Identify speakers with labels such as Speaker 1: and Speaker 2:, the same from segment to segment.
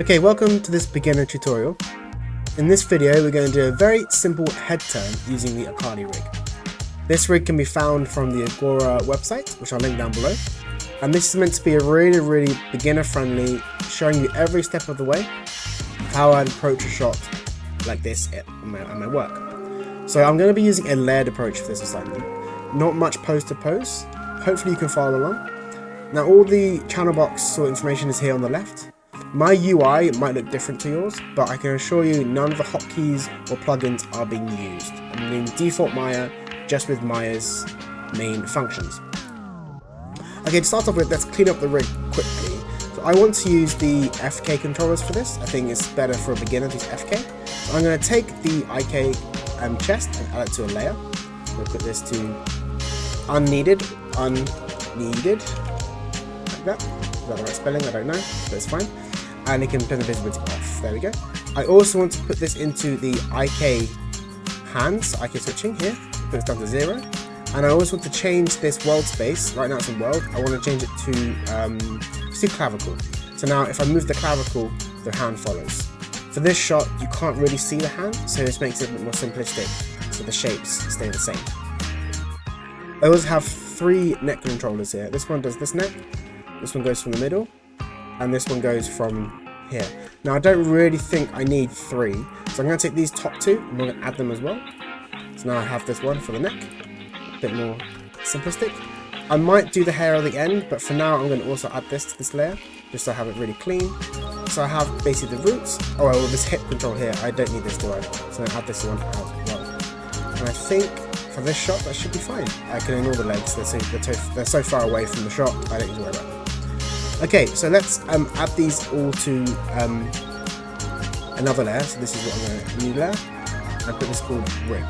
Speaker 1: Okay, welcome to this beginner tutorial. In this video we're going to do a very simple head turn using the Akali rig. This rig can be found from the Agora website, which I'll link down below. And this is meant to be a really beginner friendly, showing you every step of the way how I'd approach a shot like this at my work. So I'm going to be using a layered approach for this assignment. Not much pose to pose. Hopefully you can follow along. Now all the channel box sort of information is here on the left. My UI might look different to yours, but I can assure you none of the hotkeys or plugins are being used. I'm in default Maya, just with Maya's main functions. Okay, to start off with, let's clean up the rig quickly. So I want to use the FK controllers for this. I think it's better for a beginner to use FK. So I'm going to take the IK chest and add it to a layer. We'll put this to unneeded, like that. Is that the right spelling? I don't know, but it's fine. And you can turn the visibility off. There we go. I also want to put this into the IK hands, IK switching here. Put this down to 0. And I also want to change this world space. Right now it's in world. I want to change it to clavicle. So now if I move the clavicle, the hand follows. For this shot, you can't really see the hand, so this makes it a bit more simplistic. So the shapes stay the same. I also have 3 neck controllers here. This one does this neck. This one goes from the middle. And this one goes from here. Now I don't really think I need 3, so I'm going to take these top 2 and I'm going to add them as well. So now I have this one for the neck, a bit more simplistic. I might do the hair at the end, but for now I'm going to also add this to this layer, just so I have it really clean. So I have basically the roots. Oh well, this hip control here, I don't need this, do I? So I'm going to add this one as well. And I think for this shot that should be fine. I can ignore the legs, they're so far away from the shot, I don't need to worry about them. Okay, so let's add these all to another layer. So this is what I'm going to new layer. I put this called rig.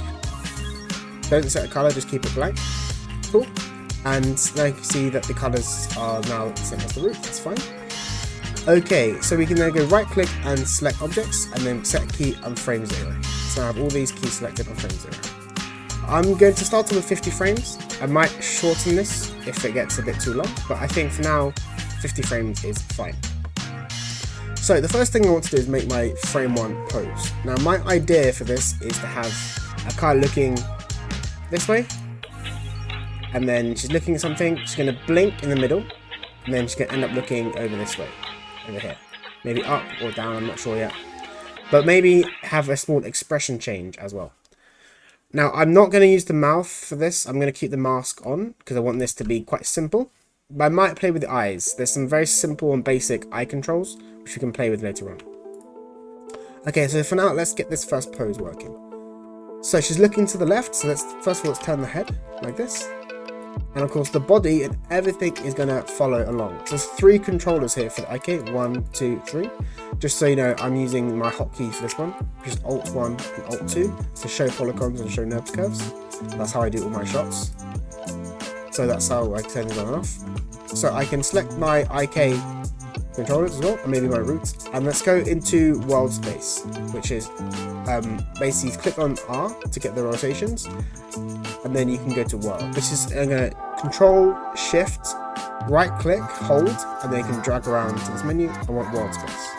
Speaker 1: Don't set a color, just keep it blank. Cool. And now you can see that the colors are now the same as the roof. That's fine. Okay, so we can then go right click and select objects and then set key on frame 0. So I have all these keys selected on frame 0. I'm going to start with 50 frames. I might shorten this if it gets a bit too long, but I think for now 50 frames is fine. So the first thing I want to do is make my frame 1 pose. Now my idea for this is to have Akali looking this way, and then she's looking at something, she's going to blink in the middle, and then she's going to end up looking over this way, over here. Maybe up or down, I'm not sure yet. But maybe have a small expression change as well. Now I'm not going to use the mouth for this, I'm going to keep the mask on, because I want this to be quite simple. But I might play with the eyes. There's some very simple and basic eye controls, which we can play with later on. Okay, so for now, let's get this first pose working. So she's looking to the left, so first of all, let's turn the head, like this. And of course, the body and everything is going to follow along. So there's 3 controllers here for the IK, 1, 2, 3. Just so you know, I'm using my hotkey for this one, which is Alt 1 and Alt 2, to show polygons and show NURBS curves. That's how I do all my shots. So that's how I turn it on and off. So I can select my IK controllers as well, and maybe my roots. And let's go into world space, which is basically click on R to get the rotations, and then you can go to world. This is I'm gonna Control Shift, right click, hold, and then you can drag around to this menu. I want world space.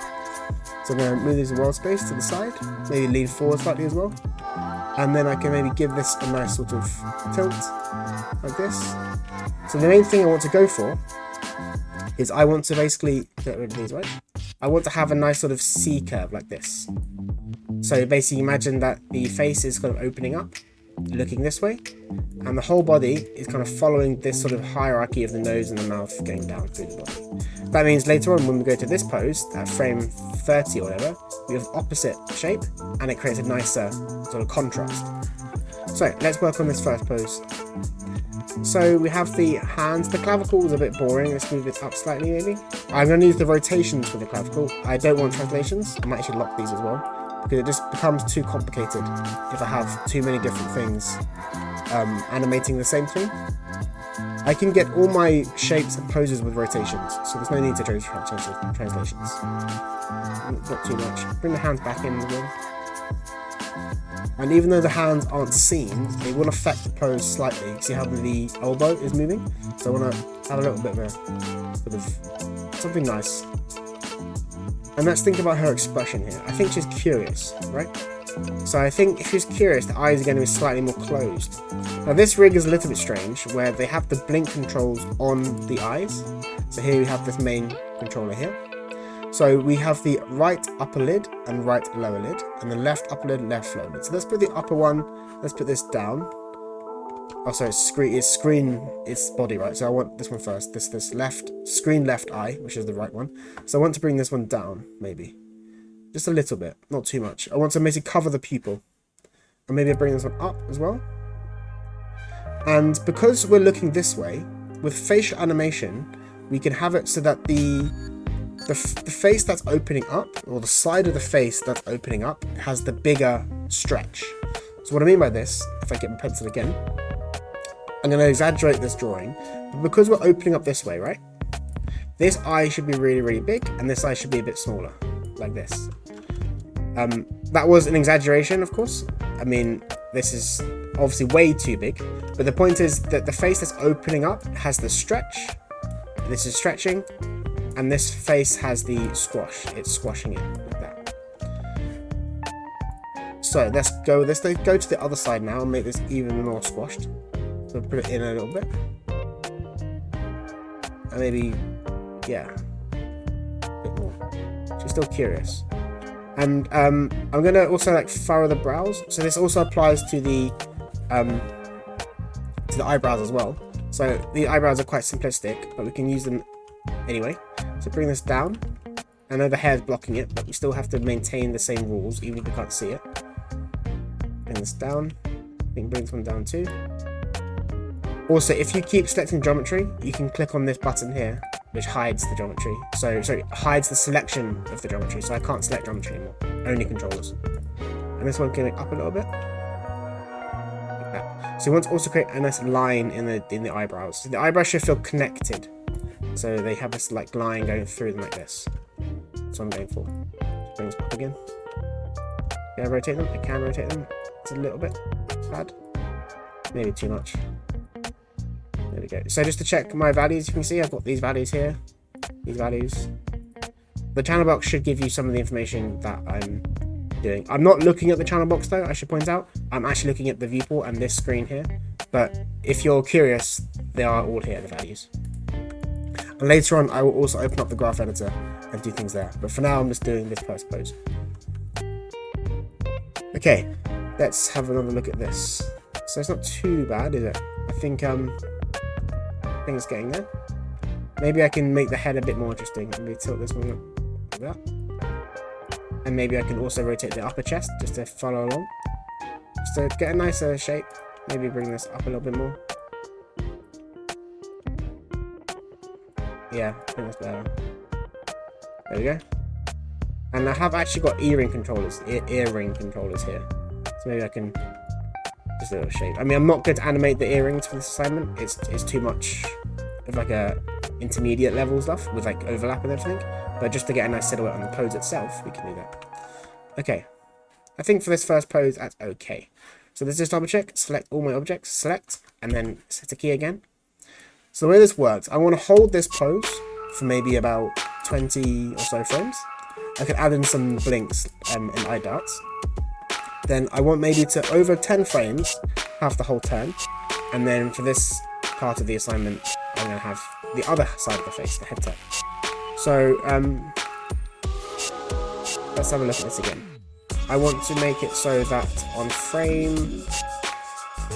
Speaker 1: So I'm gonna move this world space to the side, maybe lean forward slightly as well. And then I can maybe give this a nice sort of tilt, like this. So the main thing I want to go for is I want to basically get rid of these, right? I want to have a nice sort of C curve like this. So basically imagine that the face is kind of opening up, looking this way, and the whole body is kind of following this sort of hierarchy of the nose and the mouth going down through the body. That means later on when we go to this pose, at frame 30 or whatever, we have opposite shape, and it creates a nicer sort of contrast. So let's work on this first pose. So we have the hands. The clavicle is a bit boring. Let's move it up slightly maybe. I'm going to use the rotations for the clavicle. I don't want translations. I might actually lock these as well, because it just becomes too complicated if I have too many different things animating the same thing. I can get all my shapes and poses with rotations, so there's no need to change translations. Not too much. Bring the hands back in as well. And even though the hands aren't seen, they will affect the pose slightly. See how the elbow is moving? So I want to have a little bit of a sort of something nice. And let's think about her expression here. I think she's curious, right? So I think if she's curious, the eyes are going to be slightly more closed. Now this rig is a little bit strange, where they have the blink controls on the eyes. So here we have this main controller here. So we have the right upper lid and right lower lid, and the left upper lid, left lower lid. So let's put the upper one, let's put this down. Oh, sorry, it's body, right? So I want this one first. This left, screen left eye, which is the right one. So I want to bring this one down, maybe. Just a little bit, not too much. I want to basically cover the pupil. And maybe I bring this one up as well. And because we're looking this way, with facial animation, we can have it so that the face that's opening up, or the side of the face that's opening up, has the bigger stretch. So what I mean by this, if I get my pencil again, I'm going to exaggerate this drawing, but because we're opening up this way, right? This eye should be really, really big, and this eye should be a bit smaller, like this. That was an exaggeration, of course. I mean, this is obviously way too big, but the point is that the face that's opening up has the stretch. This is stretching, and this face has the squash. It's squashing it like that. So let's go to the other side now and make this even more squashed. So put it in a little bit. And maybe, yeah, a bit more. She's still curious. And I'm gonna also like furrow the brows. So this also applies to the eyebrows as well. So the eyebrows are quite simplistic, but we can use them anyway. So bring this down. I know the hair is blocking it, but we still have to maintain the same rules, even if we can't see it. Bring this down. I think bring this one down too. Also, if you keep selecting geometry, you can click on this button here, which hides the geometry. So, sorry, hides the selection of the geometry. So I can't select geometry anymore, only controllers. And this one can make up a little bit, like that. So you want to also create a nice line in the eyebrows. So the eyebrows should feel connected. So they have this like line going through them like this. That's what I'm going for. Just bring this up again. Yeah, rotate them. I can rotate them. It's a little bit bad. Maybe too much. There we go. So just to check my values, you can see I've got these values here. These values. The channel box should give you some of the information that I'm doing. I'm not looking at the channel box though, I should point out. I'm actually looking at the viewport and this screen here. But if you're curious, they are all here, the values. And later on, I will also open up the graph editor and do things there. But for now, I'm just doing this first pose. Okay, let's have another look at this. So it's not too bad, is it? I think it's getting there. Maybe I can make the head a bit more interesting. Maybe tilt this one up like that. And maybe I can also rotate the upper chest just to follow along. Just to get a nicer shape. Maybe bring this up a little bit more. Yeah, I think that's better. There we go. And I have actually got earring controllers here. So maybe I can just a little shape. I mean, I'm not going to animate the earrings for this assignment. It's too much of like a intermediate level stuff with like overlap and everything. But just to get a nice silhouette on the pose itself, we can do that. Okay. I think for this first pose, that's okay. So let's just double check, select all my objects, select, and then set a key again. So the way this works, I want to hold this pose for maybe about 20 or so frames. I could add in some blinks and eye darts. Then I want maybe to, over 10 frames, have the whole turn. And then for this part of the assignment, I'm going to have the other side of the face, the head turn. So, let's have a look at this again. I want to make it so that on frame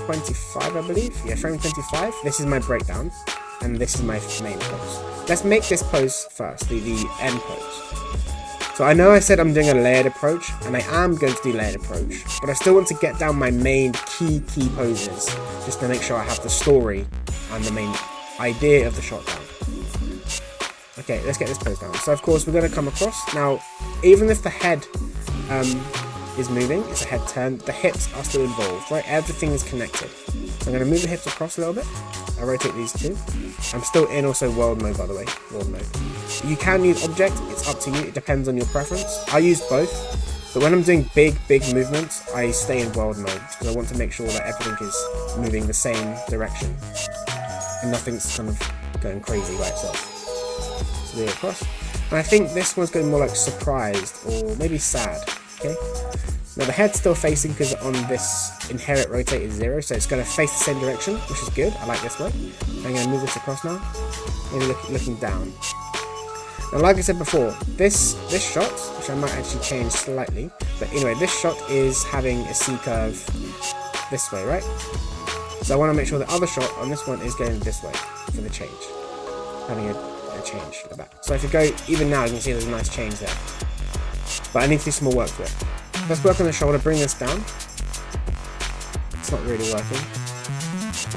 Speaker 1: 25, I believe. Yeah, frame 25, this is my breakdown. And this is my main pose. Let's make this pose first, the end pose. So I know I said I'm doing a layered approach, and I am going to do layered approach, but I still want to get down my main key poses, just to make sure I have the story and the main idea of the shot down. Okay, let's get this pose down. So of course we're going to come across. Now, even if the head is moving, it's a head turn, the hips are still involved, right? Everything is connected. So I'm going to move the hips across a little bit. I'll rotate these two. I'm still in also world mode, by the way. World mode. You can use object, it's up to you, it depends on your preference. I use both, but when I'm doing big movements, I stay in world mode, because I want to make sure that everything is moving the same direction, and nothing's kind of going crazy by itself. So there across. And I think this one's going more like surprised or maybe sad. Okay. Now the head's still facing because on this inherit rotate is 0, so it's going to face the same direction, which is good. I like this way. I'm going to move this across now. Maybe looking down. Now, like I said before, this shot, which I might actually change slightly, but anyway, this shot is having a C curve this way, right? So I want to make sure the other shot on this one is going this way for the change, having a change like that. So if you go even now, you can see there's a nice change there. But I need to do some more work to it. Let's work on the shoulder, bring this down. It's not really working.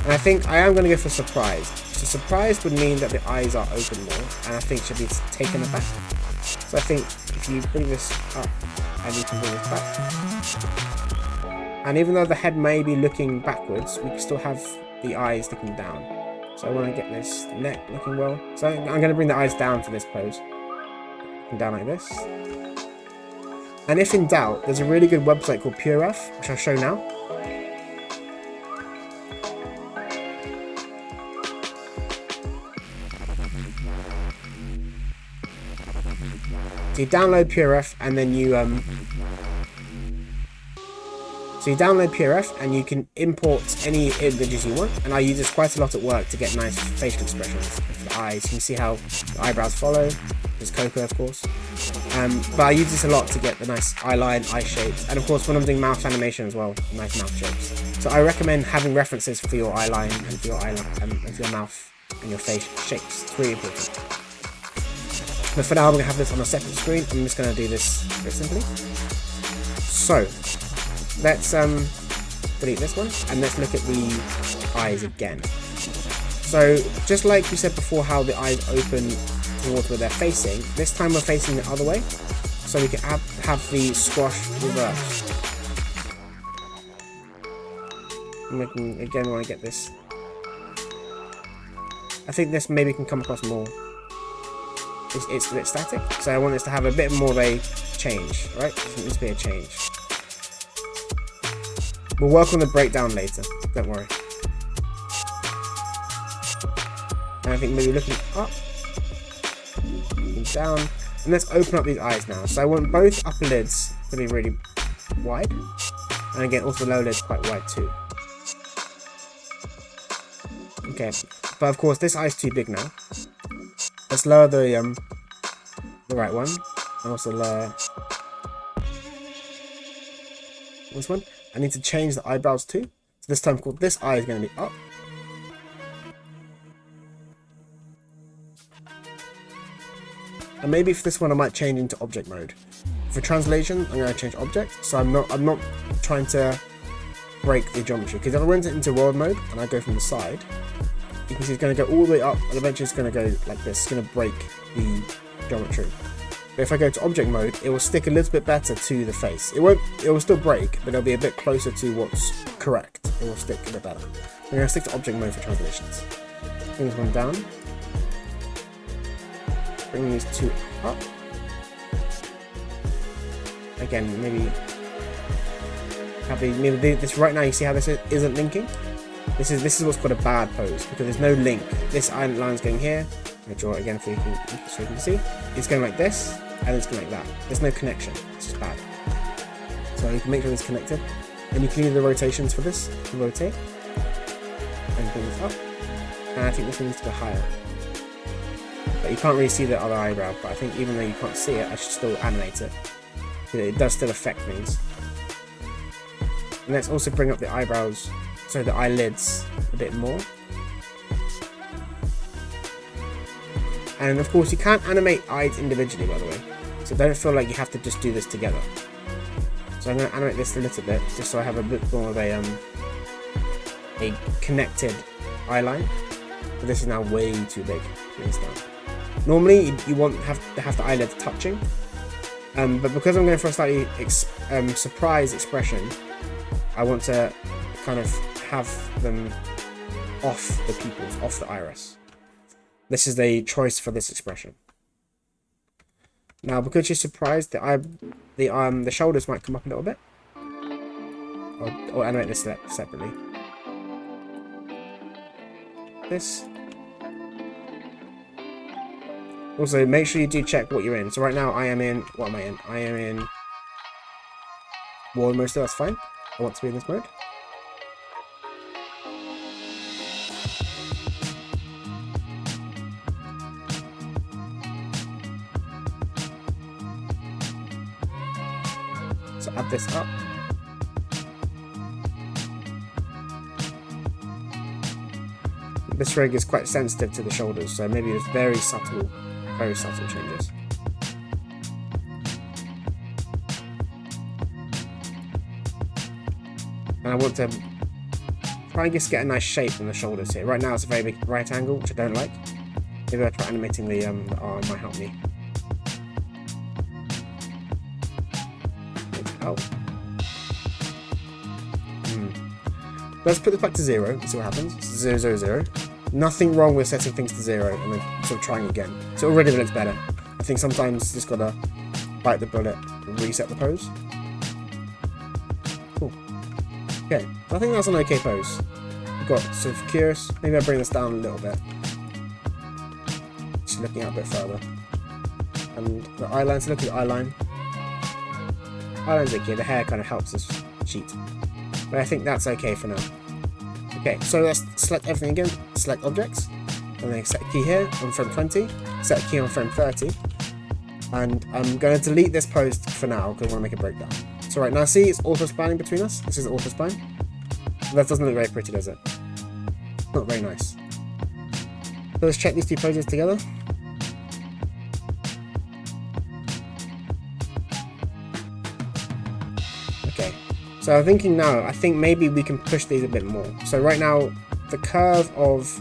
Speaker 1: And I think I am going to go for surprise. So surprise would mean that the eyes are open more, and I think should be taken aback. So I think if you bring this up, and you can bring this back. And even though the head may be looking backwards, we can still have the eyes looking down. So I want to get this neck looking well. So I'm going to bring the eyes down for this pose. And down like this. And if in doubt, there's a really good website called PureF, which I'll show now. So you download PureF and then you download PureF and you can import any images you want, and I use this quite a lot at work to get nice facial expressions for the eyes. You can see how the eyebrows follow. There's Coco, of course. But I use this a lot to get the nice eye line, eye shapes, and of course when I'm doing mouth animation as well, nice mouth shapes. So I recommend having references for your eye line and for your and for your mouth and your face shapes. It's really important. But for now, I'm going to have this on a separate screen. I'm just going to do this very simply. So let's delete this one and let's look at the eyes again. So just like we said before, how the eyes open towards where they're facing, this time we're facing the other way, so we can have the squash reversed. Again, want to get this. I think this maybe can come across more. It's a bit static, so I want this to have a bit more of a change, right? It needs to be a change. We'll work on the breakdown later, don't worry. And I think maybe looking up, looking down, and let's open up these eyes now. So I want both upper lids to be really wide, and again, also the lower lid's quite wide too. Okay, but of course this eye's too big now. Let's lower the right one, and also lower this one. I need to change the eyebrows too. So this time, this eye is going to be up. And maybe for this one, I might change into object mode. For translation, I'm going to change object. So I'm not trying to break the geometry, because if I went into world mode and I go from the side, you can see it's going to go all the way up, and eventually it's going to go like this. It's going to break the geometry. But if I go to object mode, it will stick a little bit better to the face. It will still break, but it'll be a bit closer to what's correct. It will stick a bit better. I'm going to stick to object mode for translations. Bring this one down. Bring these two up. Again, maybe this right now. You see how this isn't linking? This is what's called a bad pose, because there's no link. This line's going here. I'm going to draw it again so you can see. It's going like this, and it's going like that. There's no connection. It's just bad. So you can make sure it's connected. And you can use the rotations for this to rotate. And bring this up. And I think this one needs to go higher. But you can't really see the other eyebrow, but I think even though you can't see it, I should still animate it. It does still affect things. And let's also bring up the eyebrows, so the eyelids a bit more. And of course you can't animate eyes individually, by the way, so don't feel like you have to just do this together. So I'm going to animate this a little bit, just so I have a bit more of a connected eye line. But this is now way too big. Normally you want to have the eyelids touching, but because I'm going for a slightly surprise expression, I want to kind of have them off the pupils, off the iris. This is the choice for this expression. Now, because you're surprised, the shoulders might come up a little bit. Or animate this separately. Also, make sure you do check what you're in. So right now I am in, what am I in? I am in war mode still, that's fine. I want to be in this mode. So add this up. This rig is quite sensitive to the shoulders, so maybe it's very subtle changes. And I want to try and just get a nice shape in the shoulders here. Right now it's a very big right angle, which I don't like. Maybe I'll try animating the arm, might help me. Oh. Let's put this back to 0 and see what happens. 0, 0, 0. Nothing wrong with setting things to 0 and then sort of trying again. So it already looks better. I think sometimes you just gotta bite the bullet and reset the pose. Cool. Okay, so I think that's an okay pose. We've got sort of curious. Maybe I'll bring this down a little bit. Just looking out a bit further. And the eyeline, so look at the eyeline. Eyeline's okay, the hair kind of helps us cheat. But I think that's okay for now. Okay, so let's select everything again, select objects, and then set a key here on frame 20, set a key on frame 30, and I'm going to delete this pose for now because I want to make a breakdown. So right now, see, it's auto-splining between us. This is auto-spline. That doesn't look very pretty, does it? Not very nice. So let's check these two poses together. Okay. So I'm thinking now, I think maybe we can push these a bit more. So right now, the curve of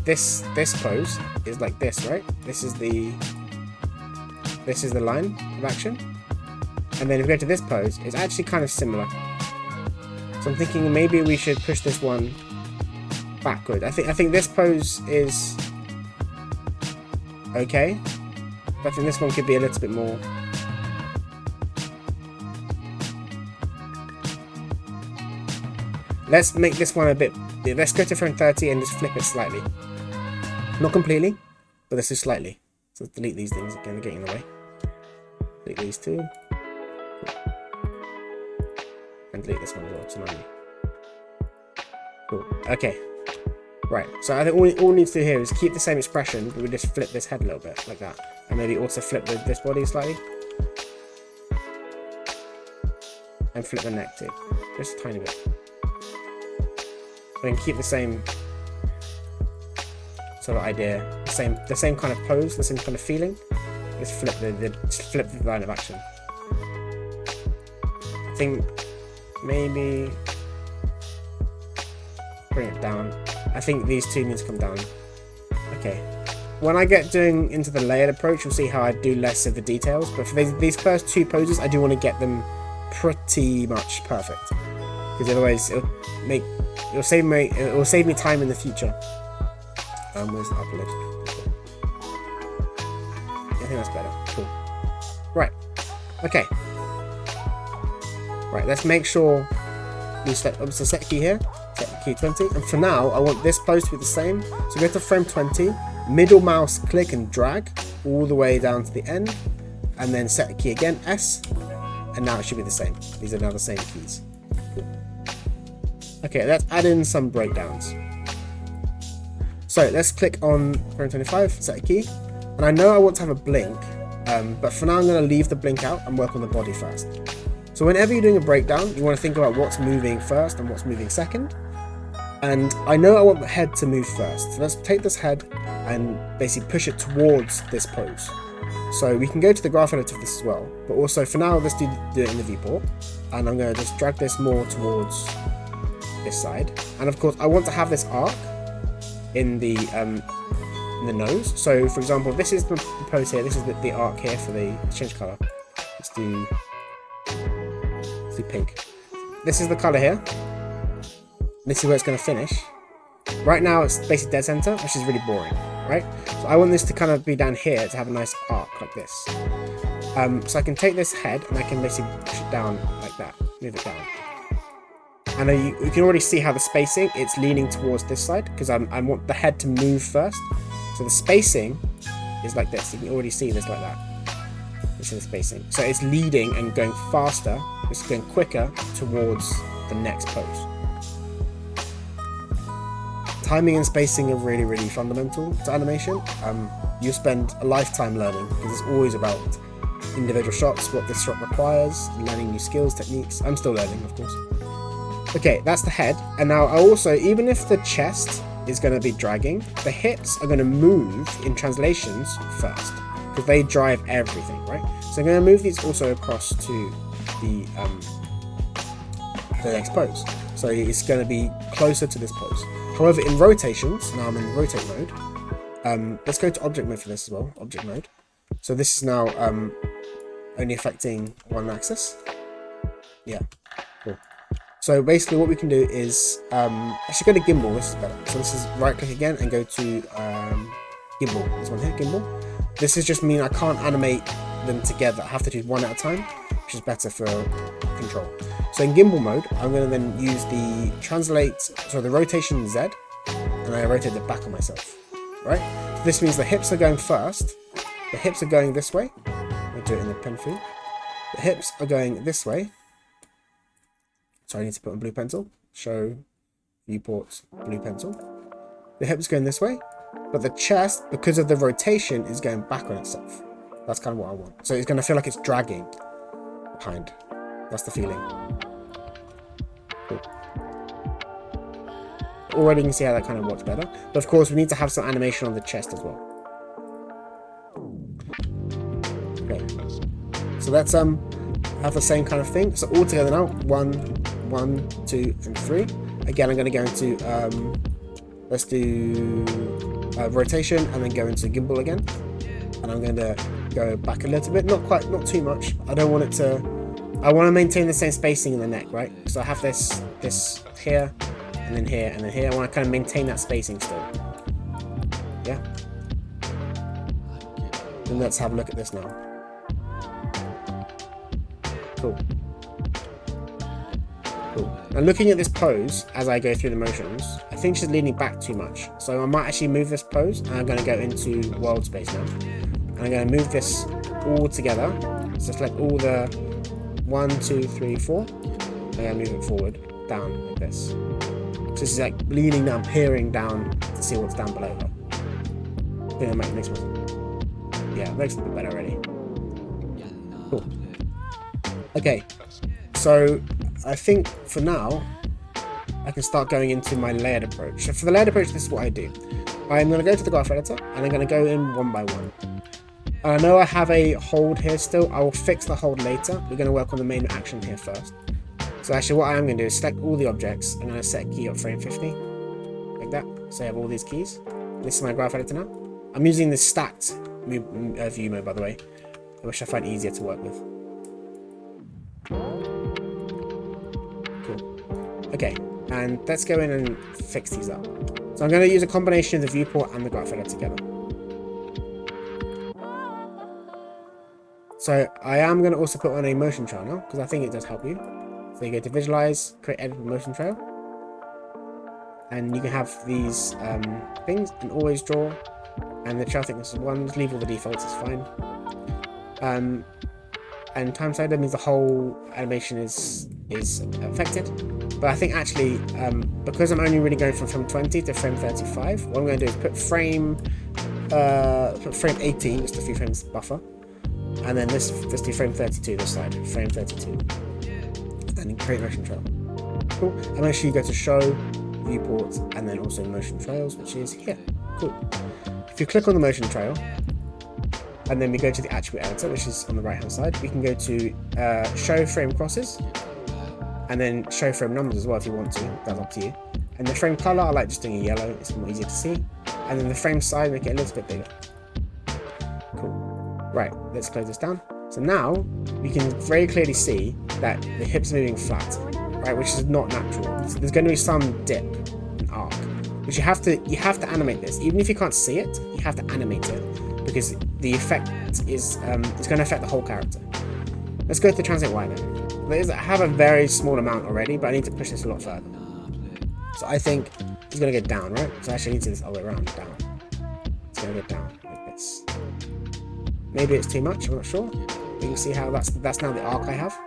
Speaker 1: this pose is like this, right? This is the line of action. And then if we go to this pose, it's actually kind of similar. So I'm thinking maybe we should push this one backward. I think this pose is okay. But I think this one could be a little bit more. Let's make this one a bit, let's go to frame 30 and just flip it slightly. Not completely, but this is slightly. So let's delete these things again, getting in the way. Delete these two. And delete this one as well, so 90. Cool, okay. Right, so I think all we need to do here is keep the same expression, but we just flip this head a little bit, like that. And maybe also flip this body slightly. And flip the neck too, just a tiny bit. We can keep the same sort of idea, the same kind of pose, the same kind of feeling. Just flip the line of action. I think maybe bring it down. I think these two need to come down. Okay. When I get doing into the layered approach, you'll see how I do less of the details. But for these first two poses, I do want to get them pretty much perfect, because otherwise it will save me time in the future. Where's the upper lid? I think that's better. Cool. Right. Okay. Right. Let's make sure we set key here. Set key 20. And for now, I want this pose to be the same. So go to frame 20. Middle mouse click and drag all the way down to the end, and then set the key again, S, and now it should be the same. These are now the same keys. Cool. Okay, let's add in some breakdowns. So let's click on frame 25, set a key, and I know I want to have a blink, but for now I'm going to leave the blink out and work on the body first. So whenever you're doing a breakdown, you want to think about what's moving first and what's moving second. And I know I want the head to move first. So let's take this head and basically push it towards this pose. So we can go to the graph editor for this as well. But also for now, let's do it in the viewport. And I'm going to just drag this more towards this side. And of course, I want to have this arc in the nose. So for example, this is the pose here. This is the arc here for the change color. Let's do pink. This is the color here. This is where it's going to finish. Right now it's basically dead center, which is really boring, right? So I want this to kind of be down here to have a nice arc like this. So I can take this head and I can basically push it down like that, move it down. And you can already see how the spacing, it's leaning towards this side because I want the head to move first. So So the spacing is like this. You can already see this like that. This is the spacing. So it's leading and going faster. It's going quicker towards the next pose. Timing and spacing are really, really fundamental to animation. You spend a lifetime learning because it's always about individual shots, what this shot requires, learning new skills, techniques. I'm still learning, of course. Okay, that's the head. And now I also, even if the chest is going to be dragging, the hips are going to move in translations first because they drive everything, right? So I'm going to move these also across to the next pose. So it's going to be closer to this pose. However, in rotations, now I'm in rotate mode. Let's go to object mode for this as well, object mode. So this is now only affecting one axis. Yeah, cool. So basically what we can do is, actually go to gimbal, this is better. So this is right click again and go to gimbal, this one here, gimbal. This is just mean I can't animate them together. I have to do one at a time, which is better for control. So in gimbal mode, I'm going to then use the the rotation Z, and I rotate it back on myself, right? So this means the hips are going first. The hips are going this way. I'll do it in the pen for you. The hips are going this way. So I need to put on blue pencil. Show viewport blue pencil. The hips going this way, but the chest, because of the rotation, is going back on itself. That's kind of what I want. So it's going to feel like it's dragging behind. That's the feeling. Cool. Already you can see how that kind of works better. But of course we need to have some animation on the chest as well. Okay. So let's have the same kind of thing. So all together now. 1, 2, and 3. Again, I'm going to go into let's do rotation and then go into gimbal again. And I'm going to go back a little bit, not too much. I don't want it to. I want to maintain the same spacing in the neck, right? So I have this here, and then here, and then here. I want to kind of maintain that spacing still. Yeah. And let's have a look at this now. Cool. Cool. Now looking at this pose as I go through the motions, I think she's leaning back too much. So I might actually move this pose, and I'm going to go into world space now. And I'm going to move this all together. So select all the 1, 2, 3, 4. I'm going to move it forward, down like this. So this is like leaning down, peering down to see what's down below her. I think that makes more sense. Yeah, it makes it a bit better already. Cool. Okay, so I think for now, I can start going into my layered approach. So for the layered approach, this is what I do. I'm going to go to the graph editor, and I'm going to go in one by one. I know I have a hold here still. I will fix the hold later. We're going to work on the main action here first. So actually what I am going to do is select all the objects. I'm going to set a key at frame 50. Like that. So I have all these keys. This is my graph editor now. I'm using the stacked view mode, by the way, which I find easier to work with. Cool. Okay, and let's go in and fix these up. So I'm going to use a combination of the viewport and the graph editor together. So I am going to also put on a motion trail now, because I think it does help you. So you go to visualize, create editable motion trail. And you can have these things, and always draw. And the trail thickness is 1, just leave all the defaults, it's fine. And time slider means the whole animation is affected. But I think actually, because I'm only really going from frame 20 to frame 35, what I'm going to do is put frame 18, just a few frames buffer. And then let's do frame 32 this side, frame 32. And then create motion trail. Cool. And make sure you go to show, viewport, and then also motion trails, which is here. Cool. If you click on the motion trail, and then we go to the attribute editor, which is on the right hand side, we can go to show frame crosses, and then show frame numbers as well if you want to. That's up to you. And the frame color, I like just doing a yellow, it's more easier to see. And then the frame size, make it a little bit bigger. Cool. Right, let's close this down. So now we can very clearly see that the hips are moving flat, right, which is not natural. So there's going to be some dip and arc, which you have to animate this. Even if you can't see it, you have to animate it because the effect is it's going to affect the whole character. Let's go to translate Y then. I have a very small amount already, but I need to push this a lot further. So I think it's going to get down, right? So I actually need to do this all the way around, down. going to go down like this. Maybe it's too much, I'm not sure. You can see how that's now the arc I have.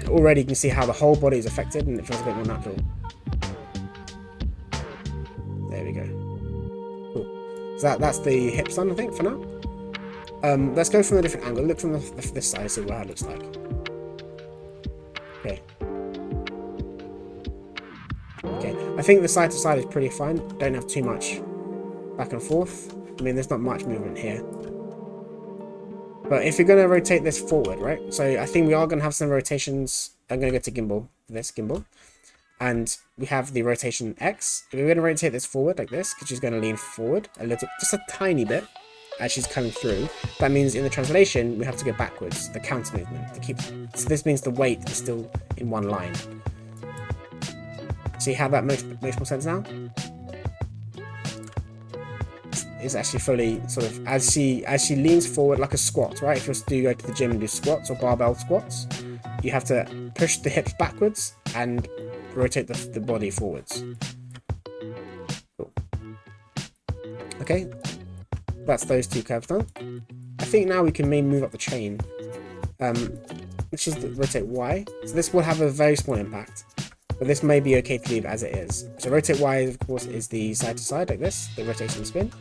Speaker 1: Already you can see how the whole body is affected and it feels a bit more natural. There we go. Cool. So that's the hips done, I think, for now. Let's go from a different angle. Look from this side, see what it looks like. Okay. Okay. I think the side to side is pretty fine. Don't have too much back and forth. I mean, there's not much movement here. But if you're going to rotate this forward, right? So I think we are going to have some rotations. I'm going to go to gimbal, this gimbal. And we have the rotation X. If we're going to rotate this forward like this, because she's going to lean forward a little, just a tiny bit as she's coming through. That means in the translation, we have to go backwards, the counter movement. To keep. So this means the weight is still in one line. See how that makes more sense now? Is actually fully sort of as she leans forward like a squat, right? If you go to the gym and do squats or barbell squats, you have to push the hips backwards and rotate the body forwards. Cool. Okay, that's those two curves done. I think now we can maybe move up the chain, which is the rotate Y. So this will have a very small impact, but this may be okay to leave as it is. So rotate Y, of course, is the side to side like this, the rotation and spin.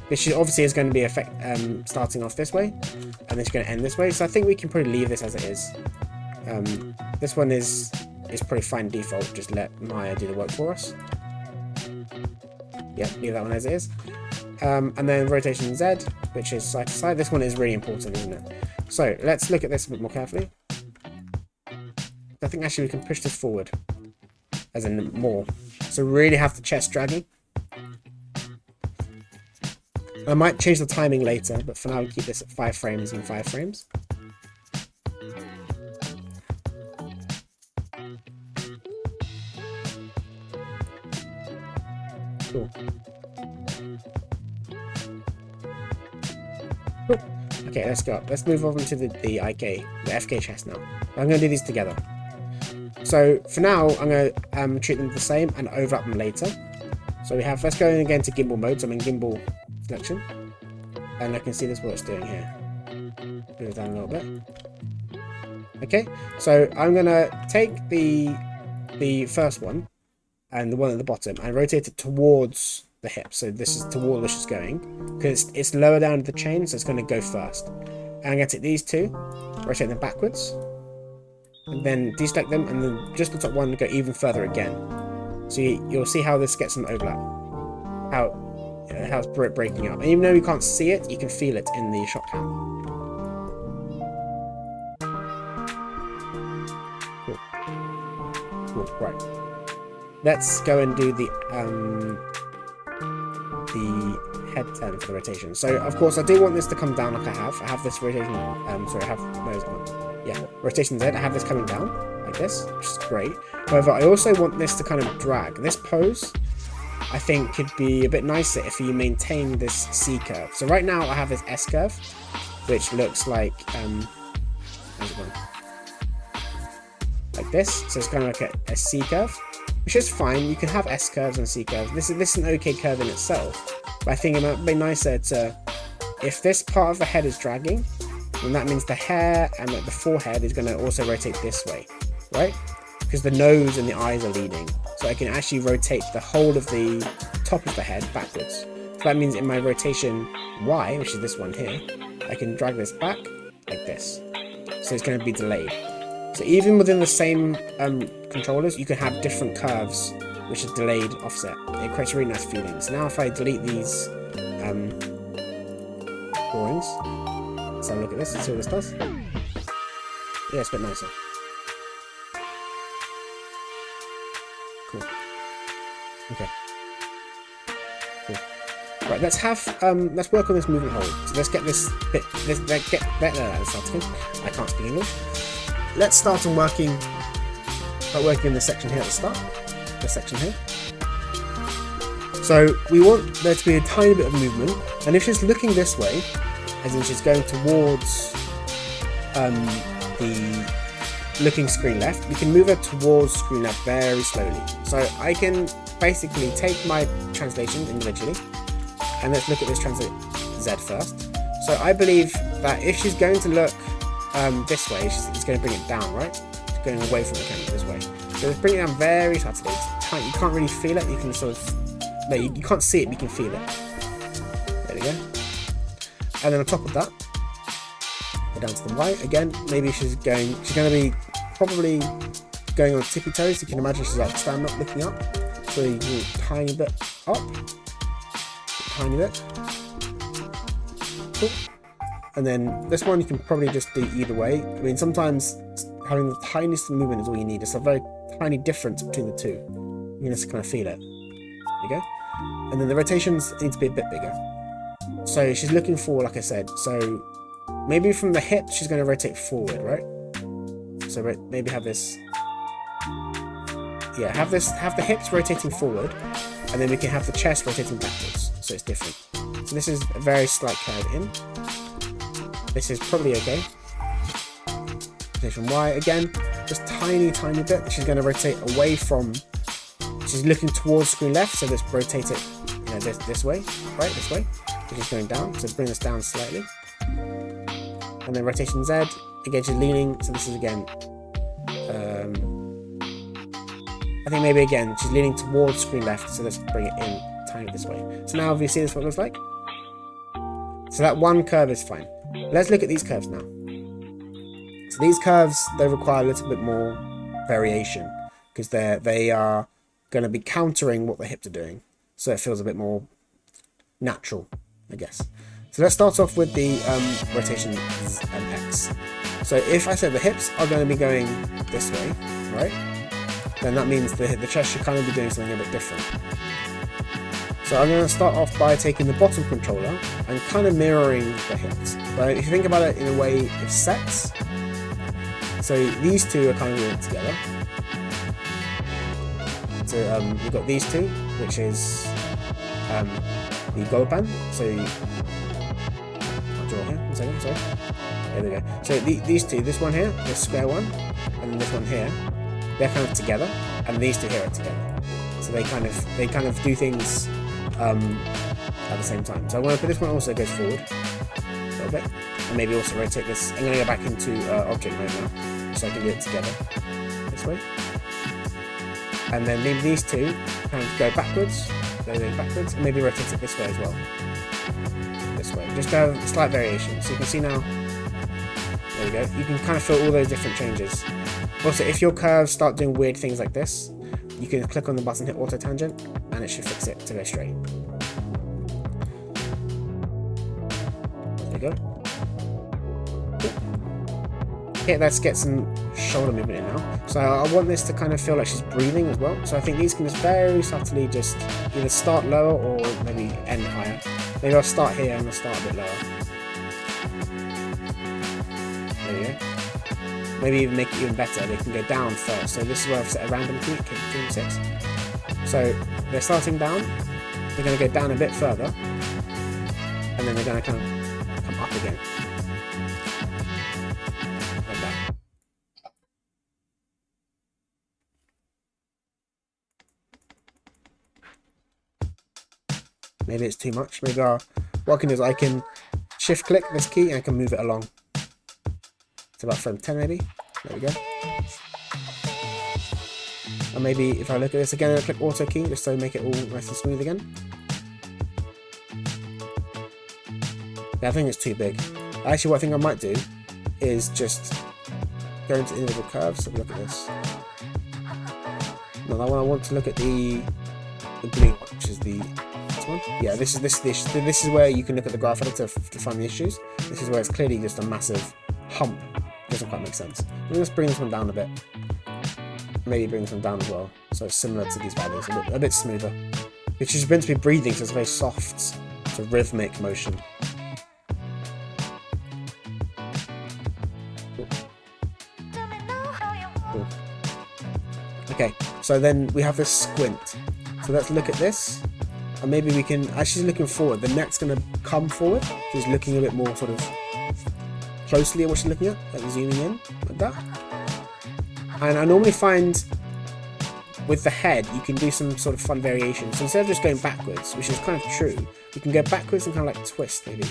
Speaker 1: This obviously is going to be starting off this way, and then it's going to end this way. So I think we can probably leave this as it is. This one is pretty fine default. Just let Maya do the work for us. Yeah, leave that one as it is. And then rotation Z, which is side to side. This one is really important, isn't it? So let's look at this a bit more carefully. I think actually we can push this forward, as in more. So really have the chest dragging. I might change the timing later, but for now we keep this at 5 frames and 5 frames. Cool. Cool. Okay, let's go up. Let's move over to the IK, the FK chest now. I'm going to do these together. So for now, I'm going to treat them the same and overlap them later. So we have, let's go in again to gimbal mode. So I'm in gimbal selection, and I can see this what it's doing here. Move it down a little bit. Okay, so I'm gonna take the first one and the one at the bottom and rotate it towards the hip. So this is toward where she's going because it's lower down the chain, so it's going to go first. And I'm gonna take these two, rotate them backwards, and then deselect them, and then just the top one go even further again. So you'll see how this gets some overlap. How it's breaking up, and even though you can't see it, you can feel it in the shot cam. Cool. Cool. Right. Let's go and do the head turn for the rotation. So of course I do want this to come down like I have this rotation. Sorry, I have rotation Z. I have this coming down like this, which is great. However, I also want this to kind of drag. This pose, I think, could be a bit nicer if you maintain this C curve. So right now I have this S curve, which looks like like this. So it's kind of like a C curve, which is fine. You can have S curves and C curves. This is an okay curve in itself, but I think it might be nicer to, if this part of the head is dragging, then that means the hair and the forehead is going to also rotate this way, right? Because the nose and the eyes are leading. So I can actually rotate the whole of the top of the head backwards. So that means in my rotation Y, which is this one here, I can drag this back like this. So it's going to be delayed. So even within the same controllers, you can have different curves, which is delayed offset. It creates a really nice feeling. So now if I delete these drawings, let's have a look at this and see what this does. Yeah, it's a bit nicer. Cool. Okay. Cool. Right, let's work on this movement hold. So let's get this bit, I can't speak English. Let's start on working in this section here at the start. This section here. So we want there to be a tiny bit of movement, and if she's looking this way, as in she's going towards the looking screen left, we can move her towards screen left very slowly. So I can basically take my translations individually, And let's look at this translate Z first. So I believe that if she's going to look this way, it's going to bring it down, right? It's going away from the camera this way. So let's bring it down very subtly. You can't really feel it. You can sort of, no, you can't see it, but you can feel it. There we go. And then on top of that, go down to the right again. Maybe she's going to be probably going on tippy toes. You can imagine she's like standing up, looking up. So you do a tiny bit up, tiny bit. Cool. And then this one you can probably just do either way. I mean, sometimes having the tiniest movement is all you need. It's a very tiny difference between the two. You can just kind of feel it. There you go. And then the rotations need to be a bit bigger. So she's looking forward, like I said. So maybe from the hip, she's going to rotate forward, right? So maybe have this. Yeah, have the hips rotating forward, and then we can have the chest rotating backwards. So it's different. So this is a very slight curve in. This is probably okay. Rotation Y again, just tiny bit. She's going to rotate away from. She's looking towards screen left, so let's rotate it, you know, this way, right? This way. Which is going down, so bring this down slightly. And then rotation Z again, she's leaning. So this is again. I think maybe again she's leaning towards screen left, so let's bring it in tiny this way. So now if you see this, what it looks like. So that one curve is fine. Let's look at these curves now. So these curves, they require a little bit more variation because they are going to be countering what the hips are doing. So it feels a bit more natural, I guess. So let's start off with the rotation X. So if I said the hips are going to be going this way, right? Then that means the chest should kind of be doing something a bit different. So I'm going to start off by taking the bottom controller and kind of mirroring the hips. But if you think about it in a way of sets, so these two are kind of linked together. So we've got these two, which is the Golpan. So I'll draw here, 1 second, sorry. There we go. So these two, this one here, this square one, and then this one here, they're kind of together, and these two here are together. So they kind of do things at the same time. So I'm going to put this one also goes forward a little bit, and maybe also rotate this. I'm going to go back into object mode now, so I can do it together this way. And then maybe these two kind of go backwards, and maybe rotate it this way as well. This way, just have a slight variation. So you can see now. There we go. You can kind of feel all those different changes. Also, if your curves start doing weird things like this, you can click on the button, hit auto tangent, and it should fix it to go straight. There we go. Okay, let's get some shoulder movement in now. So I want this to kind of feel like she's breathing as well. So I think these can just very subtly just either start lower or maybe end higher. Maybe I'll start here and I'll start a bit lower. There we go. Maybe even make it even better. They can go down first. So this is where I've set a random key, 6. So they're starting down. They're going to go down a bit further, and then they're going to come up again, like that. Maybe it's too much. Maybe what I can do is I can shift click this key and I can move it along. It's about frame 10 maybe. There we go. And maybe if I look at this again, I'll click auto key just to make it all nice and smooth again. Yeah, I think it's too big. Actually, what I think I might do is just go into individual curves. So look at this. No, that one I want to look at the blue one, which is this one. Yeah, this is where you can look at the graph editor to find the issues. This is where it's clearly just a massive hump. Doesn't quite make sense. Let's bring this one down a bit. Maybe bring this one down as well, so it's similar to these values, a bit smoother. Which is meant to be breathing, so it's a very soft, sort of rhythmic motion. Cool. Okay, so then we have this squint. So let's look at this, and maybe we can. As she's looking forward, the neck's going to come forward. She's looking a bit more sort of closely at what she's looking at, like zooming in, like that. And I normally find with the head, you can do some sort of fun variation. So instead of just going backwards, which is kind of true, you can go backwards and kind of like twist, maybe.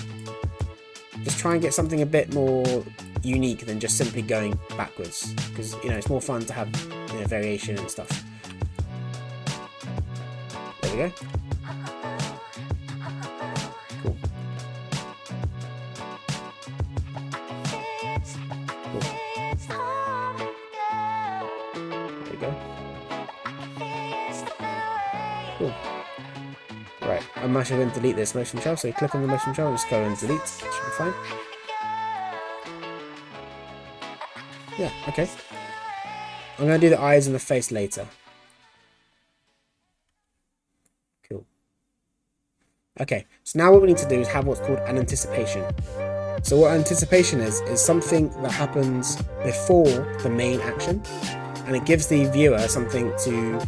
Speaker 1: Just try and get something a bit more unique than just simply going backwards, because, you know, it's more fun to have, you know, variation and stuff. There we go. Cool. Cool. There we go. Cool. Right, I'm actually going to delete this motion shell, so you click on the motion shell and just go and delete. It should be fine. Yeah, okay. I'm going to do the eyes and the face later. Cool. Okay, so now what we need to do is have what's called an anticipation. So what anticipation is something that happens before the main action, and it gives the viewer something to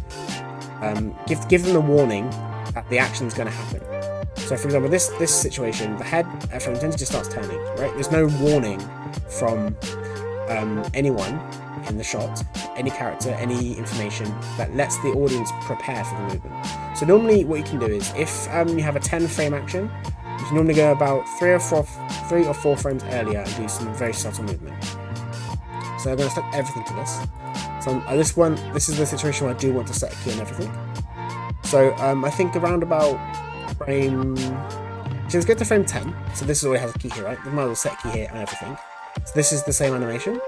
Speaker 1: give them a warning that the action is going to happen. So for example, this situation, the head at frame 10 just starts turning, right? There's no warning from anyone in the shot, any character, any information that lets the audience prepare for the movement. So normally what you can do is, if you have a 10 frame action, you can normally go about 3 or 4 frames earlier and do some very subtle movement. So I'm going to set everything to this. So this is the situation where I do want to set a key on everything. So I think around about frame... So let's go to frame 10. So this already has a key here, right? We might as well set a key here and everything. So this is the same animation.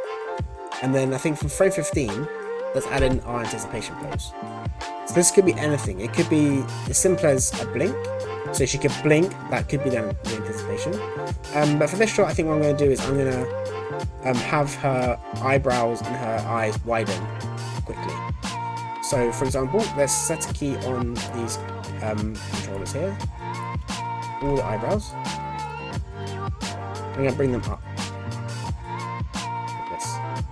Speaker 1: And then I think from frame 15, let's add in our anticipation pose. So this could be anything. It could be as simple as a blink. So she could blink, that could be the anticipation. But for this shot, I think what I'm going to do is I'm going to have her eyebrows and her eyes widen quickly. So for example, let's set a key on these controllers here. All the eyebrows. I'm going to bring them up. Like this.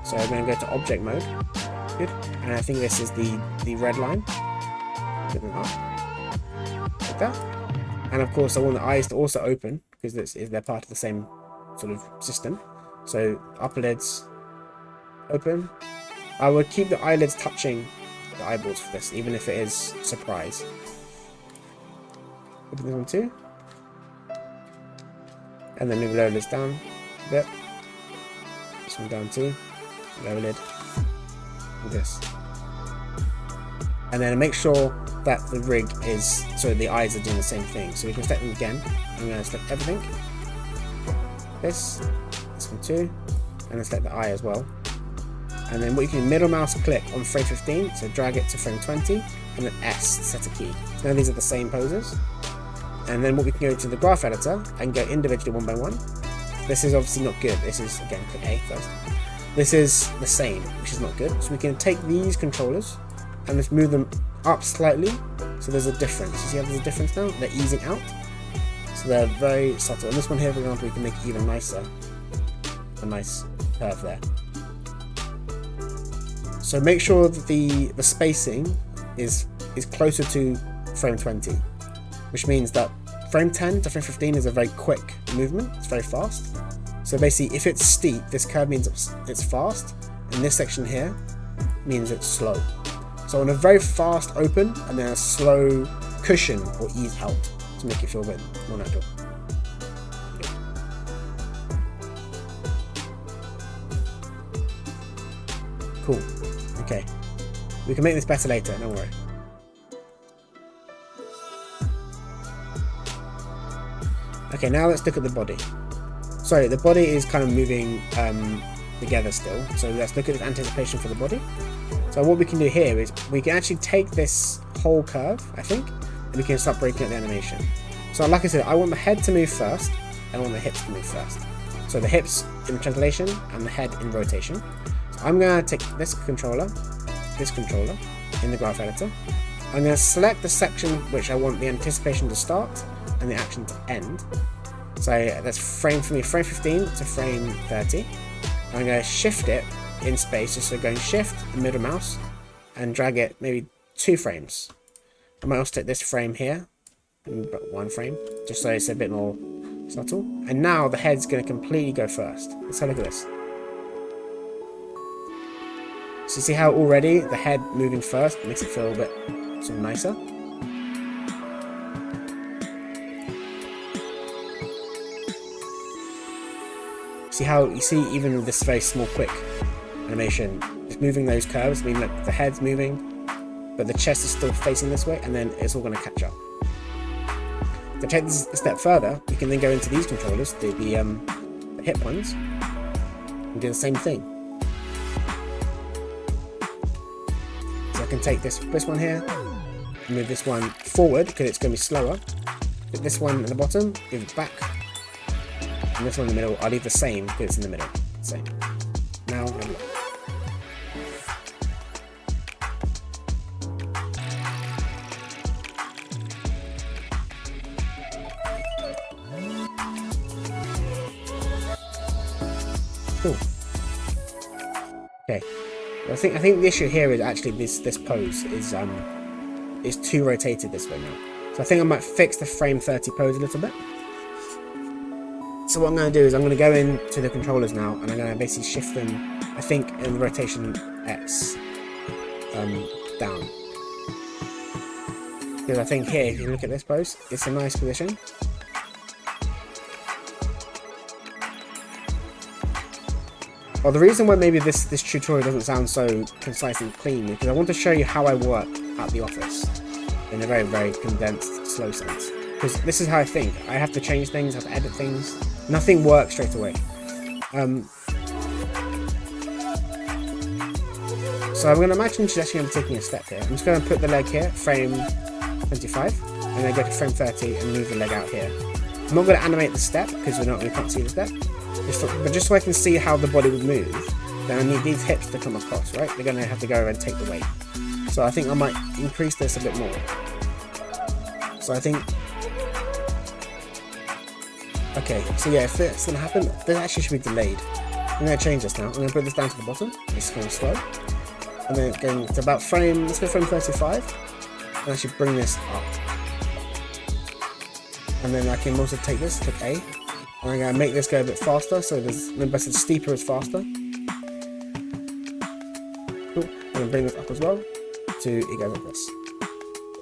Speaker 1: So I'm going to go to object mode. Good. And I think this is the red line. Bring them up. Like that. And of course I want the eyes to also open, because they're part of the same sort of system. So upper lids open. I would keep the eyelids touching the eyeballs for this, even if it is surprise. Open this one too. And then move lower lids down a bit. This one down too. Lower lid. Like this. And then make sure that the rig is, so the eyes are doing the same thing. So we can select them again. I'm going to select everything. This one too. And then select the eye as well. And then what you can do, middle mouse click on frame 15, so drag it to frame 20, and then S to set a key. So now these are the same poses. And then what we can go to the graph editor and go individually one by one. This is obviously not good. This is, again, click A first. This is the same, which is not good. So we can take these controllers and just move them up slightly. So there's a difference. You see how there's a difference now? They're easing out. So they're very subtle. And this one here, for example, we can make it even nicer. A nice curve there. So make sure that the spacing is closer to frame 20, which means that frame 10 to frame 15 is a very quick movement. It's very fast. So basically, if it's steep, this curve means it's fast, and this section here means it's slow. So on a very fast open and then a slow cushion or ease out to make it feel a bit more natural. Cool. Okay. We can make this better later, don't worry. Okay, now let's look at the body. So the body is kind of moving together still. So let's look at the anticipation for the body. So what we can do here is we can actually take this whole curve, I think, and we can start breaking up the animation. So like I said, I want the head to move first, and I want the hips to move first. So the hips in translation and the head in rotation. So I'm going to take this controller in the graph editor. I'm going to select the section which I want the anticipation to start and the action to end. So that's frame 15 to frame 30. I'm going to shift it in space, just so going shift and middle mouse and drag it maybe 2 frames. I might also take this frame here and 1 frame, just so it's a bit more subtle. And now the head's going to completely go first. Let's have a look at this. So you see how already the head moving first makes it feel a bit sort of nicer. See how you see even with this very small quick animation, just moving those curves mean that the head's moving, but the chest is still facing this way, and then it's all going to catch up. To take this a step further, you can then go into these controllers, the hip ones, and do the same thing. So I can take this one here, move this one forward because it's going to be slower. Put this one at the bottom, move it back, and this one in the middle. I'll leave the same because it's in the middle. Same. Now. Cool. Okay. I think the issue here is actually this pose is too rotated this way now. So I think I might fix the frame 30 pose a little bit. So what I'm going to do is I'm going to go into the controllers now, and I'm going to basically shift them, I think, in the rotation X down. Because I think here, if you look at this pose, it's a nice position. Well, the reason why maybe this tutorial doesn't sound so concise and clean is because I want to show you how I work at the office in a very, very condensed, slow sense. Because this is how I think. I have to change things, I have to edit things. Nothing works straight away. So I'm going to imagine she's actually going to be taking a step here. I'm just going to put the leg here, frame 25, and then go to frame 30 and move the leg out here. I'm not going to animate the step because we can't see the step. But just so I can see how the body would move, then I need these hips to come across, right? They're going to have to go over and take the weight. So I think I might increase this a bit more. So I think... Okay, so yeah, if it's going to happen, this actually should be delayed. I'm going to change this now. I'm going to put this down to the bottom. It's going slow. And then going to about frame, let's go frame 35. And actually bring this up. And then I can also take this, click A. And I'm going to make this go a bit faster, so remember I said steeper is faster. Cool. And then bring this up as well, to it goes like this.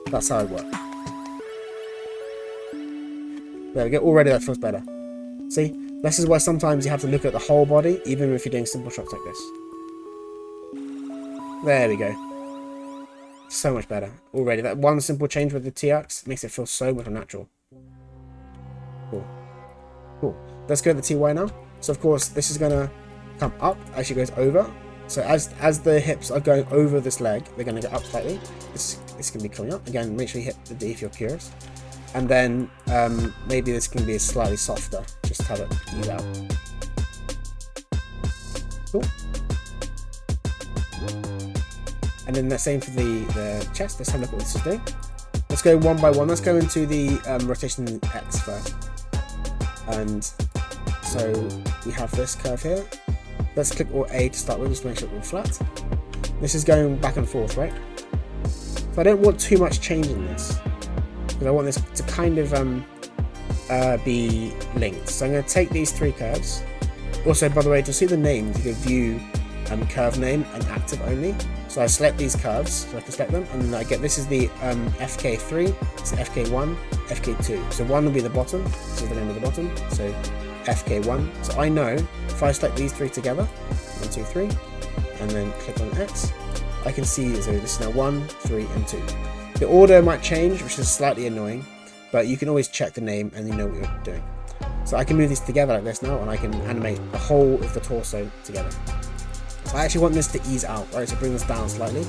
Speaker 1: That's how I work. There we go, already that feels better. See, this is why sometimes you have to look at the whole body, even if you're doing simple shots like this. There we go. So much better already. That one simple change with the TX makes it feel so much more natural. Cool. Cool. Let's go to the TY now. So of course this is gonna come up as she goes over. So as the hips are going over this leg, they're gonna go up slightly. This can be coming up. Again, make sure you hit the D if you're curious. And then maybe this can be slightly softer. Just have it ease out. Cool. And then the same for the chest. Let's have a look at what this is doing. Let's go one by one. Let's go into the rotation X first. And so we have this curve here. Let's click Alt A to start with, just to make sure it's all flat. This is going back and forth, right? So I don't want too much change in this, because I want this to kind of be linked. So I'm going to take these three curves. Also, by the way, to see the names, you can view curve name and active only. So I select these curves, so I can select them, and then I get this is the FK3, it's FK1, FK2. So 1 will be the bottom, this is the name of the bottom, so FK1. So I know if I select these three together, 1, 2, 3, and then click on X, I can see so this is now 1, 3, and 2. The order might change, which is slightly annoying, but you can always check the name and you know what you're doing. So I can move these together like this now, and I can animate the whole of the torso together. So I actually want this to ease out, right? So bring this down slightly,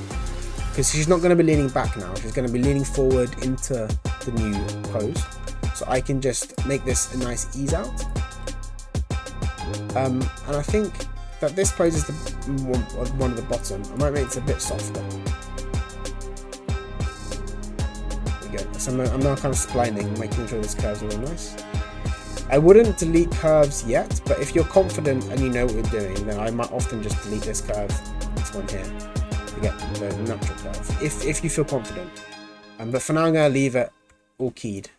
Speaker 1: because she's not going to be leaning back now. She's going to be leaning forward into the new pose. So I can just make this a nice ease out. And I think that this pose is the one at the bottom. I might make it a bit softer. There we go. So I'm now kind of splining, making sure this curves are real nice. I wouldn't delete curves yet, but if you're confident and you know what you're doing, then I might often just delete this curve, this one here, to get the natural curve, if you feel confident. But for now, I'm going to leave it all keyed.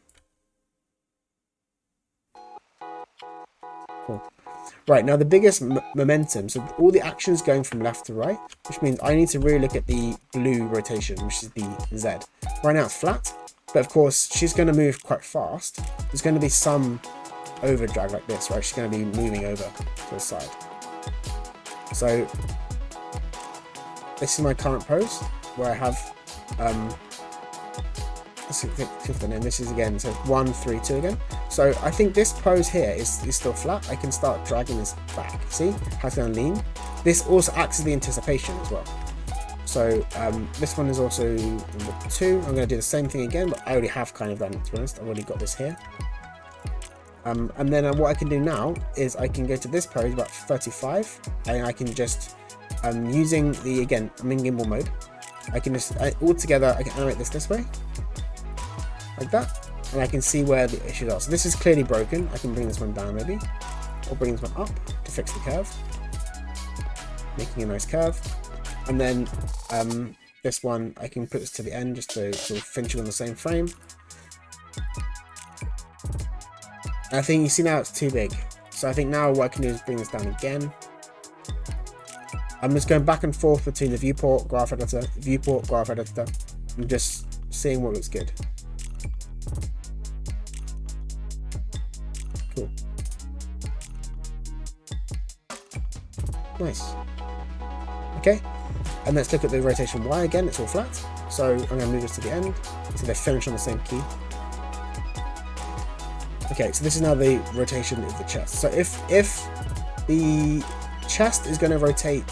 Speaker 1: Cool. Right, now the biggest momentum, so all the actions going from left to right, which means I need to really look at the blue rotation, which is the Z. Right now it's flat, but of course she's going to move quite fast. There's going to be some over drag like this, right? She's going to be moving over to the side. So this is my current pose where I have let's see if the name. This is again, so 1, 3, 2 again. So I think this pose here is still flat. I can start dragging this back. See how it's going to lean? This also acts as the anticipation as well. So this one is also number 2. I'm going to do the same thing again, but I already have kind of done it, to be honest. I've already got this here. And then what I can do now is I can go to this pose about 35, and I can just using the, again, I'm in gimbal mode. I can just all together I can animate this way, like that, and I can see where the issues are. So this is clearly broken. I can bring this one down maybe, or bring this one up to fix the curve, making a nice curve. And then this one I can put this to the end just to sort of finish it on the same frame. I think you see now it's too big, so I think now what I can do is bring this down again. I'm just going back and forth between the viewport, graph editor, viewport, graph editor, and just seeing what looks good. Cool. Nice. Okay, and let's look at the rotation Y again. It's all flat, so I'm going to move this to the end so they finish on the same key. Okay, so this is now the rotation of the chest. So if the chest is going to rotate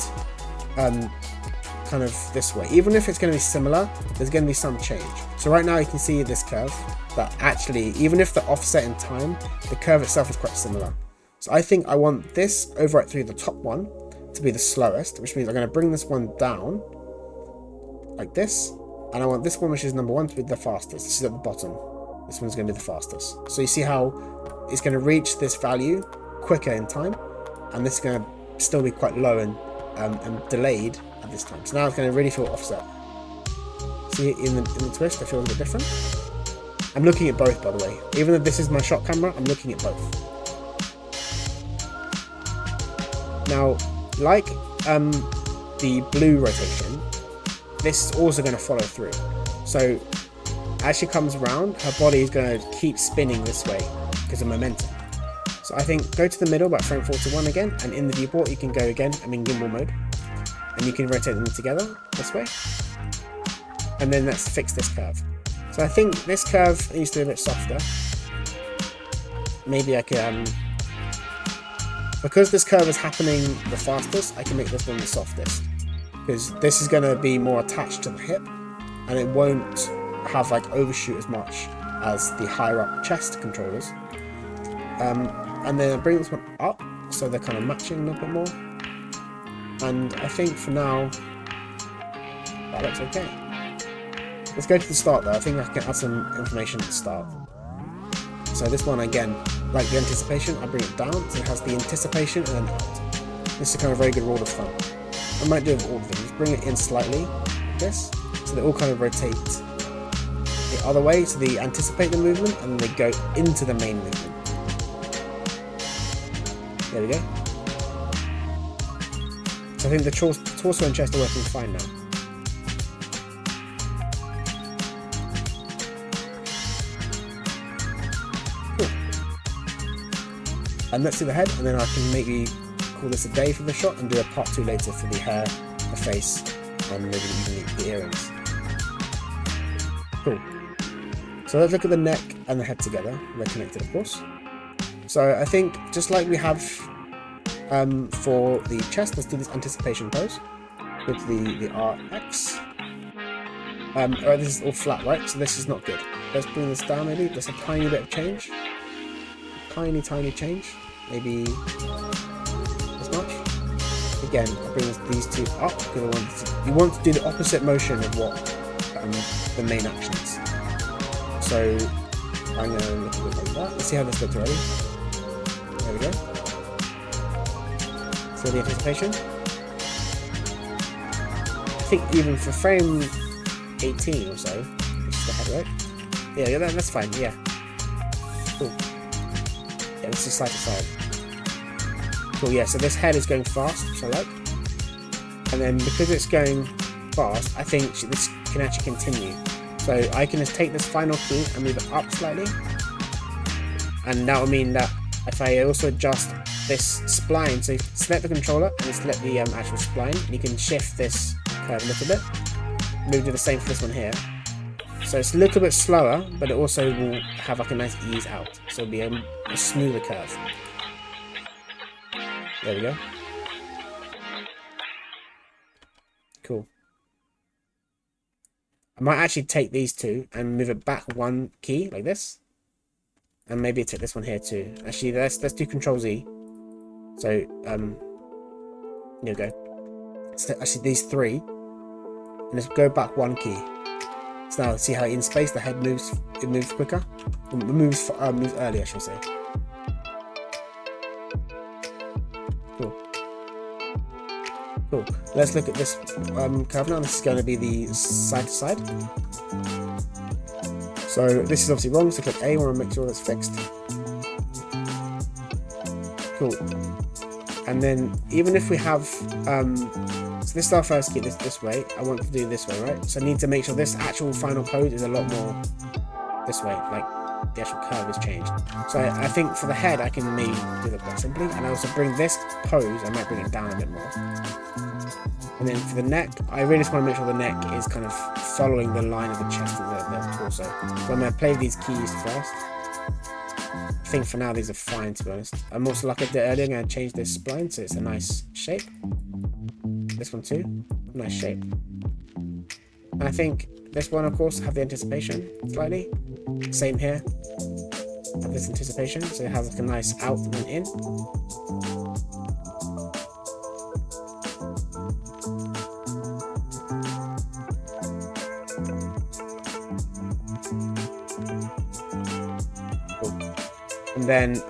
Speaker 1: kind of this way, even if it's going to be similar, there's going to be some change. So right now you can see this curve, but actually even if the offset in time, the curve itself is quite similar. So I think I want this over right through the top one to be the slowest, which means I'm going to bring this one down like this, and I want this one, which is number 1, to be the fastest. This is at the bottom. This one's going to be the fastest. So you see how it's going to reach this value quicker in time, and this is going to still be quite low and delayed at this time. So now it's going to really feel offset. See, in the twist, it feels a bit different. I'm looking at both, by the way. Even though this is my shot camera, I'm looking at both. Now, like the blue rotation, this is also going to follow through. So as she comes around, her body is going to keep spinning this way because of momentum. So I think go to the middle, about frame 41 again, and in the viewport you can go again, I'm in gimbal mode, and you can rotate them together this way. And then let's fix this curve. So I think this curve needs to be a bit softer. Maybe I can, because this curve is happening the fastest, I can make this one the softest, because this is going to be more attached to the hip, and it won't have like overshoot as much as the higher up chest controllers. And then I bring this one up so they're kind of matching a little bit more, and I think for now that looks okay. Let's go to the start though. I think I can add some information at the start. So this one again, like the anticipation, I bring it down so it has the anticipation and then out. This is a kind of very good rule of thumb. I might do it with all of them. Just bring it in slightly like this, so they all kind of rotate the other way, so they anticipate the movement and then they go into the main movement. There we go. So I think the torso and chest are working fine now. Cool. And let's do the head, and then I can maybe call this a day for the shot and do a part 2 later for the hair, the face, and maybe even the earrings. Cool. So let's look at the neck and the head together. They're connected, of course. So I think just like we have for the chest, let's do this anticipation pose with the RX. Alright, this is all flat, right? So this is not good. Let's bring this down maybe. Just a tiny bit of change. Tiny change. Maybe this much. Again, I'll bring these two up because you want to do the opposite motion of what the main action is. So I'm going to look at it like that. Let's see how this looks already. There we go. So the anticipation. I think even for frame 18 or so, which is the head, right? Yeah, that's fine, yeah. Cool. Yeah, let's just slide to side. Cool, yeah, so this head is going fast, which I like. And then because it's going fast, I think this can actually continue. So I can just take this final key and move it up slightly. And that will mean that if I also adjust this spline, so select the controller and then select the actual spline, and you can shift this curve a little bit. Maybe do the same for this one here. So it's a little bit slower, but it also will have like a nice ease out. So it'll be a smoother curve. There we go. Cool. I might actually take these two and move it back one key like this. And maybe take this one here too. Actually, let's do Control Z. So, here we go. So actually, these three. And let's go back one key. So now, see how in space the head moves, it moves quicker? It moves earlier, I should say. Cool. Cool. Let's look at this curve now. This is going to be the side to side. So this is obviously wrong, so click A, want to make sure that's fixed. Cool. And then even if we have, so this is our first key this way, I want to do this way, right? So I need to make sure this actual final pose is a lot more this way, like the actual curve is changed. So I think for the head, I can maybe do that quite simply, and I also bring this pose, I might bring it down a bit more. And then for the neck, I really just want to make sure the neck is kind of following the line of the chest and the torso. So I'm going to play these keys first. I think for now these are fine, to be honest. I'm also, like I did earlier, I'm going to change this spline so it's a nice shape. This one too, nice shape. And I think this one, of course, have the anticipation slightly. Same here, have this anticipation, so it has like a nice out and then in. And then, so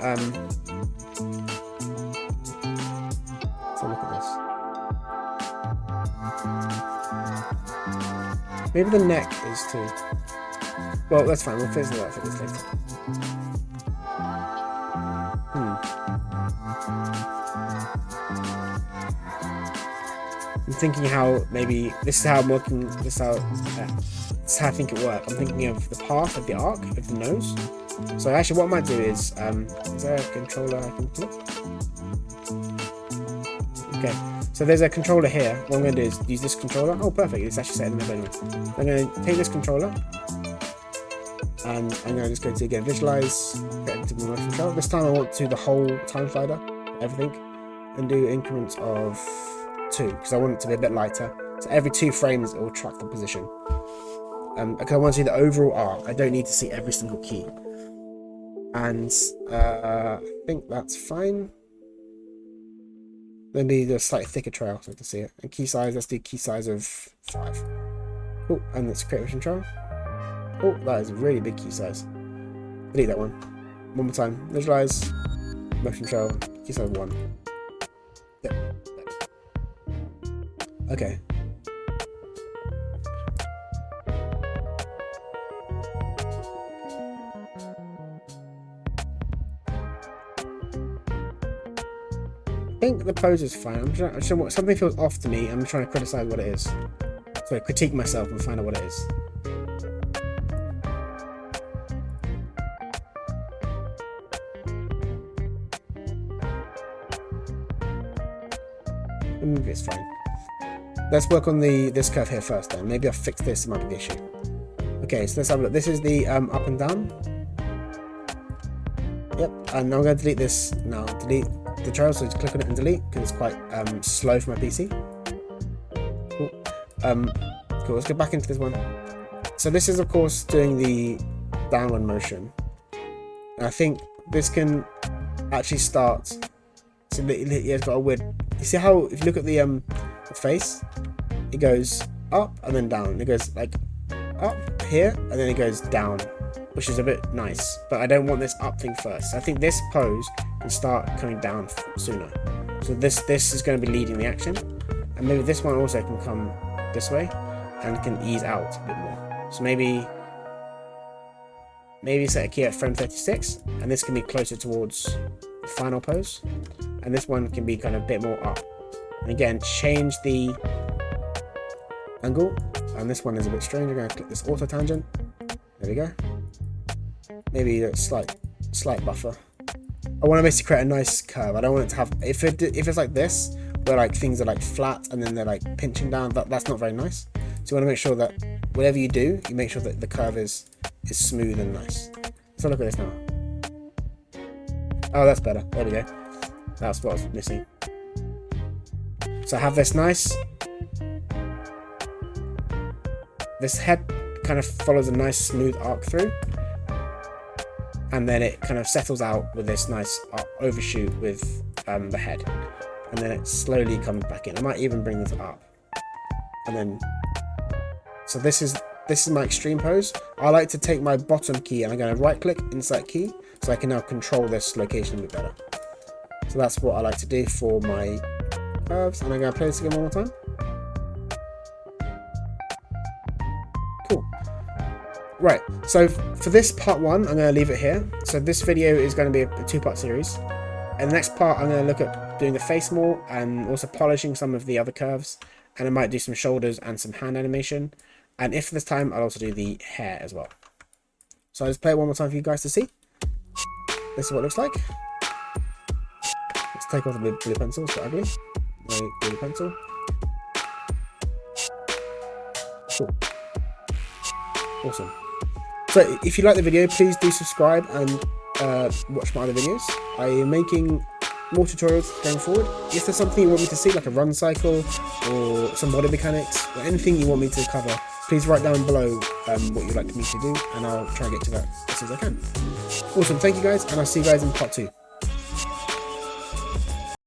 Speaker 1: look at this. Maybe the neck is too. Well, that's fine. We'll fix it out for this later. I'm thinking how maybe this is how I'm working. This is how I think it works. I'm thinking of the path of the arc of the nose. So actually what I might do is there a controller I can click? Okay, so there's a controller here. What I'm going to do is use this controller. Oh, perfect, it's actually set in the middle. I'm going to take this controller and I'm going to just go to again, visualize, get into my motion control. This time I want to do the whole time slider, everything, and do increments of 2 because I want it to be a bit lighter. So every 2 frames it will track the position. Because I want to see the overall arc. I don't need to see every single key. And I think that's fine. Maybe the slightly thicker trail so I can see it. And key size, let's do key size of 5. Oh, and let's create motion control. Oh, that is a really big key size. Delete that one. One more time. Visualize, motion control, key size 1. Yep. Okay. I think the pose is fine. Something feels off to me. I'm trying to criticize what it is. So I critique myself and find out what it is. Maybe it's fine. Let's work on this curve here first then. Maybe I'll fix this, it might be the issue. Okay, so let's have a look. This is the up and down. Yep, and I'm going to delete this now. Delete the trail, so just click on it and delete because it's quite slow for my PC. Cool. Cool. Let's go back into this one. So this is of course doing the downward motion. And I think this can actually start. So it's got a weird. You see how if you look at the face, it goes up and then down. It goes like up here and then it goes down, which is a bit nice. But I don't want this up thing first. So I think this pose can start coming down sooner. So this is going to be leading the action, and maybe this one also can come this way and can ease out a bit more. So maybe set a key at frame 36, and this can be closer towards the final pose. and this one can be kind of a bit more up. And again, change the angle, and this one is a bit strange. I'm going to click this auto tangent. There we go. Maybe a slight buffer. I want to basically create a nice curve. I don't want it to have, if it's like this, where like things are like flat and then they're like pinching down, that's not very nice. So you want to make sure that whatever you do, you make sure that the curve is smooth and nice. So look at this now. Oh, that's better. There we go. That's what I was missing. So I have this nice. This head kind of follows a nice smooth arc through. And then it kind of settles out with this nice overshoot with the head. And then it slowly comes back in. I might even bring this up. And then, so this is my extreme pose. I like to take my bottom key and I'm going to right click, insert key, so I can now control this location a bit better. So that's what I like to do for my curves. And I'm going to play this again one more time. Cool. Right, so for this part 1, I'm going to leave it here. So this video is going to be a 2-part series. And the next part, I'm going to look at doing the face more and also polishing some of the other curves. And I might do some shoulders and some hand animation. And if this time, I'll also do the hair as well. So I'll just play it one more time for you guys to see. This is what it looks like. Let's take off the blue pencil, it's quite ugly. No blue pencil. Cool. Awesome. So if you like the video, please do subscribe and watch my other videos. I am making more tutorials going forward. If there's something you want me to see, like a run cycle or some body mechanics or anything you want me to cover, please write down below what you'd like me to do, and I'll try and get to that as soon as I can. Awesome, thank you guys, and I'll see you guys in part 2.